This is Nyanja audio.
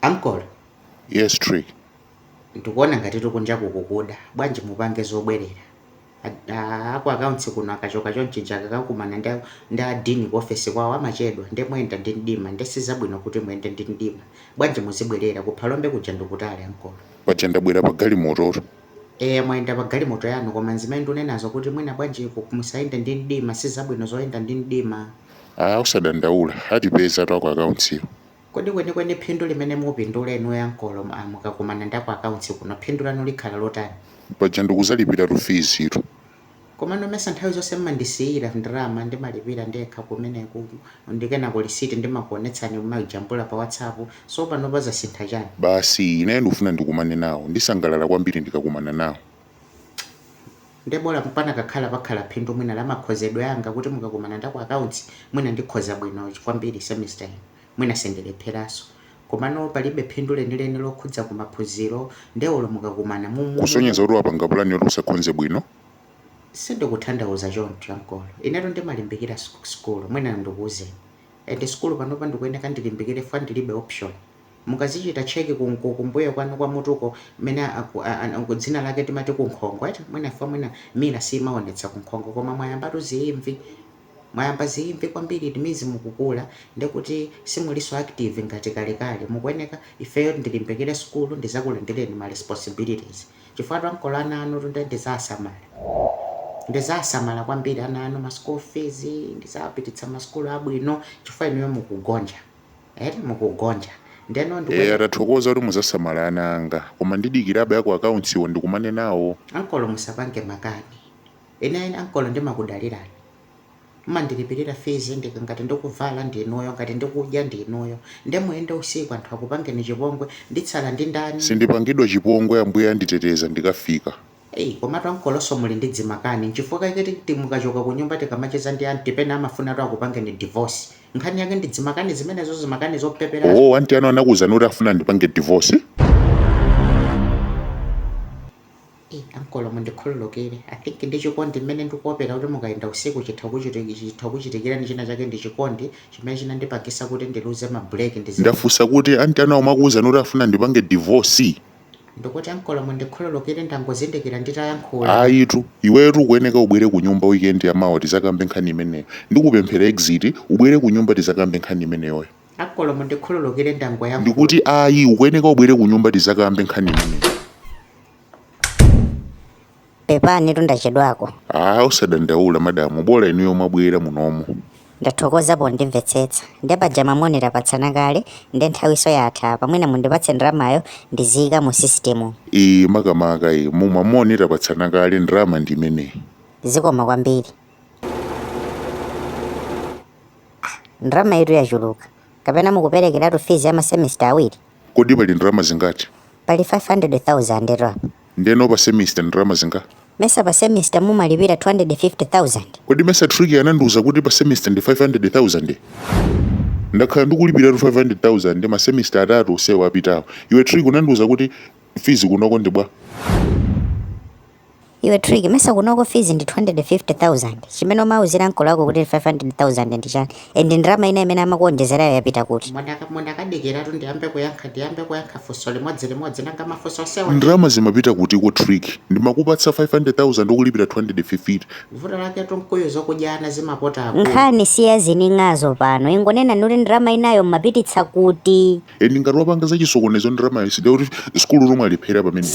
Uncle, Yes, Tree. ndikuona ngati tikunja kukukuda bwanji mupange zobwerera aku akaunti kuno akachoka chonchija kakakumana ndi adini ku ofesi kwawo amachedwa ndi muyenda ndi mdima ndisizabwino kuti muyende ndi mdima bwanji muzibwerera kuphalombe kuja ndikutali Uncle. Paja ndabwera pa galimoto. Mwayenda pa galimoto yanu koma nzimene ndinenazo kuti mwina bwanji musayende ndi mdima sizabwino zoyenda ndi mdima. Usadandaula atipeza tu ku akauntiyo. Kodi kwenikweni phindu limene mupindula inu Uncle mukakumana ndi ku akaunti kuno phindu lanu likhala lotani? Paja ndikuzalipira fees ito. Koma nomesa nthawi zonse mmandisiyira ndalama ndimalipira ndekha kumeneku ndikena ku lisiti ndimakuonetsani mumajambula pa WhatsApp so pano pazasintha chani. Basi ine ndikufuna ndikumane nawo ndisangalala kwambiri ndikakumana nawo. Ndebola mpana kakhala pakhala phindu mwina la makhozedwe yanga kuti mukakumana ndi ku akaunti mwina ndikhoza bwino kwambiri semester mwina sendelepheraso. Komano palibe phindu lenileni lokhudza ku maphunziro ndewolo mukakumana kusonyeza kuti wapanga pulani yoti usakhonze bwino. Sindikutanthauza choncho Uncle. Ineto ndimalimbikira school mwina ndikuwuzeni. Ende school panopa ndikuyeneka ndilimbikire fa ndilibe option. Mukazichita cheki kumbuyo kwanu kwa mutuko mene dzina lake timati kunkhongo ati mwina fa mwina mira simaonetsa kunkhongo koma mwayamba zimvi kwambiri timizi mukukula ndekuti simuliso active ngati kalekale mukuyeneka ifeyo ndilimbikire school ndizakulandireni ma responsibilities chifukwa Uncle ana anu ndizasamala kwambiri ana anu ma school fees ndizapititsa ma school abwino chifukwa inuyo mukugonja mukugonja ndeno atathokoza kuti muzasamala ana anga koma ndidikirabe aku akauntiwo ndikumane nawo. Uncle musapange makani ine Uncle ndimakudalirani mmandilipirira fees ndikangati ndikuvala ndinuyo ngati ndikudya ndinuyo ndemuyende usiku anthu akupangeni chipongwe nditsala ndi ndani. Sindipangidwa chipongwe ambuye anditeteza ndikafika. Komatu Uncle muli ndi dzimakani chifukwa kuti mukachoka ku nyumba tikamacheza ndi anti pena amafuna tu akupangeni divorce nkhani yake ndi dzimakani zimenezo zimakani zopepera. Anti ano anakuwuzani kuti afuna ndipange divorce. Uncle mundikhululukire I think ndi chikondi mmene ndikuopera kuti mukayenda usiku chitha kuchitikira ndi china chake ndi chikondi chimene chinandipangisa kuti ndiluze ma break ndafunsa kuti anti ano amakuwuzani kuti afuna ndipange divorce. Ndikuti Uncle mundikhululukire ndangozindikira nditayankhula. Ayitu iwetu kuyeneka ubwere ku nyumba weekend yamawa tizakambe nkhani imeneyo ndikupemphera exit ubwere ku nyumba tizakambe nkhani imeneyo. Uncle mundikhululukire ndangoyankhula. Ndikuti ukuyeneka ubwere ku nyumba tizakambe nkhani imeneyo. Pepani tundachedwako. Usadandaula madamu bola inuyo mwabwera munomo. Ndathokoza pondimvetsetsa ndepaja mamonera patsana kale nde nthawiso yatha pamwena mundipatse ndalamayo ndiziyika mu system. Makamaka mumamonera patsana kale ndalama ndi imeneyi. Zikoma kwambiri. Ndalama yetu yachuluka kapena mukuperekeratu fees ya masemester awiri. Kodi pali ndalama zingati? Pali 500,000 rap. Ndeno pa semester ndalama zingati? Mesa pa semester mumalipira 250,000. Kodi mesa Tricky anandiuza kuti pa semester ndi 500,000. Ndakhala ndikulipira 500,000 ma semester atatu sewa apitawo. Iwe Tricky unandiuza kuti fees kunoko ndi bwa. Iwe Tricky mesa kunoko fees ndi 250,000. Chimene mauzira Uncle wako kuti 500,000 ndi chani. Ndi ndalama ina imene amakuonjezerayo yapita kuti. Mwandakadikiratu ndiyambe kuyankha funso limodzi nanga mafunso sewa. Ndalama zimapita kuti ku Tricky ndimakupatsa 500,000 ukulipira 250. Vuto lake tonkuyo zokudyana zimapota ako. Nkhani siya zining'azo pano ingonena nuli ndalama inayo mmapititsa kuti. Ndingati wapanga za chisokonezo ndalama isida kuti skulu lomwe aliphera pamene.